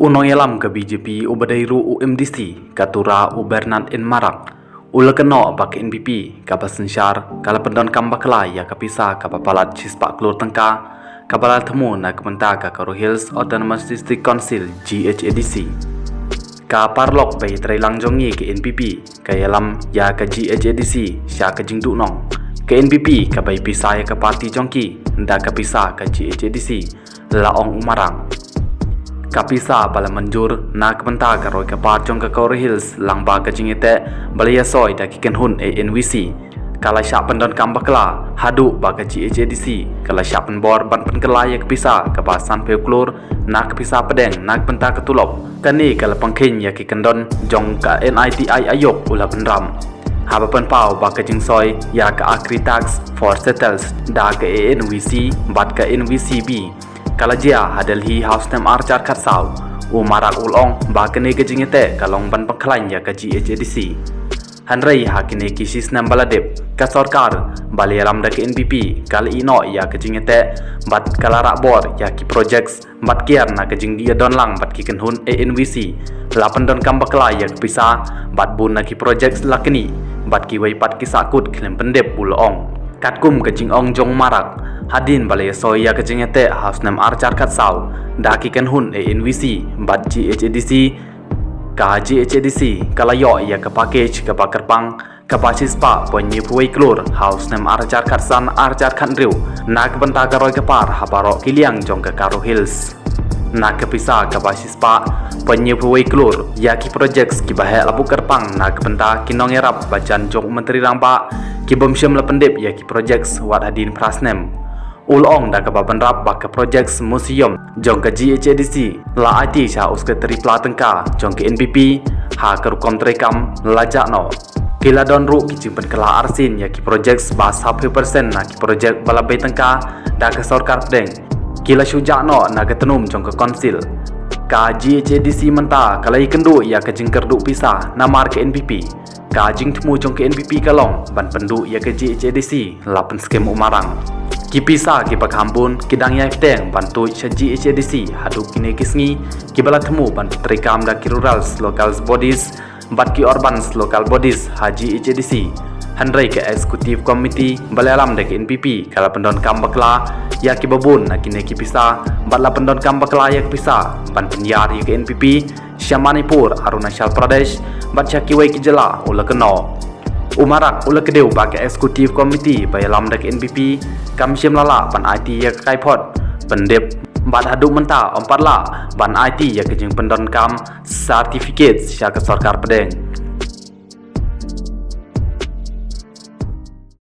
Unoyalam ke BJP ubadairu UMDC katura Bernard in Marak ulakeno bak NPP kabasensyar kala pendon kambakla ya kapisa kapapalat cispak klur tengka kabalal temu na kementa ka Karo Hills Autonomous District Council GHADC ka parlok bay trailang jongi ke NPP kayalam ya ka GHADC sya ka jingdu nong ke NPP ka bay pisa ya ka parti jongki nda ka pisa ka GHADC laong umarang kapisa bala manjur na kementa karoi ka parjong ka Karo Hills lang ba ka jingite balaya soy da kiken hun NVC kala sya pendon kambakla hadu ba ka GHADC kala sya penbor ban penkelaya kapisa ka basan peuklur na kapisa pedeng na kementa ka tulop kani kala pangkin ya kiken don jong ka NITI ayok ula penram haba penpau ba ka jingsoy ya ka Agritax for settles da ka NVC bat ka NVCB kala jia hadelhi house tem archar khatsau umarak ulong bakene ke jingete kalong ban pangkhlain ya ka GHADC hanrei hakine kisis nam baladep ka sarkar baliaram da ke NPP kala ino ya ke jingete bat kala rakbor ya ki projects bat kiar na ke jing dia don lang bat ki kenhun NVC lapan don kambakla ya pisa bat bun na ki projects lakni bat ki wai pat ki sakut klem pendep ulong katkum ke jing ong jong marak hadin balaya soya ke jingete house nam archar khatsau daki kan hun NVC bat GHADC ka GHADC kala yo ya ka package ka bakarpang ka basis pa ponyi puai klur house nam archar khatsan archar khanriu nak banta garoi ka par habaro kiliang jong ka Karo Hills nak pisa ka basis pa ponyi puai klur ya ki projects ki bahe labu karpang nak banta kinong erap bajan jong menteri rangba ki bomsyam la pendep ya ki projects wat hadin prasnem ulong da ka baban rap bak ka projects museum jong ka GHADC la IT sha uske teri platengka jong ke NPP ha ka kontrekam lajak no kila don ru ki jimpen kala arsin ya ki projects bas 50% na ki project bala bay tengka da ka sarkar pedeng kila syujak no na ka tenum jong ka konsil ka GHADC menta kala ikendu ya ka jingkerdu pisah namar ke NPP ka jing temu jong ke NPP kalong ban pendu ya ke GHADC lapen skem umarang kipisa ki pakhambun kidang yai fteng bantu cha GHADC hadu kine kisngi kibala temu ban trikam da kirurals local bodies bat ki urbans local bodies haji GHADC handrai ke executive committee balalam da ke NPP kala pendon kambakla ya ki babun na kine kipisa batla pendon kambakla ya kipisa ban penyar ya ke NPP Syamanipur Arunachal Pradesh bat cha ki wai ki jela ula keno umarak ula kedeu ba ke executive committee bayalam da ke NPP kam syem lala ban IT ya kai pot pendep bat hadu menta 4 la ban IT ya ke jing pendon kam certificate sya ke sarkar pedeng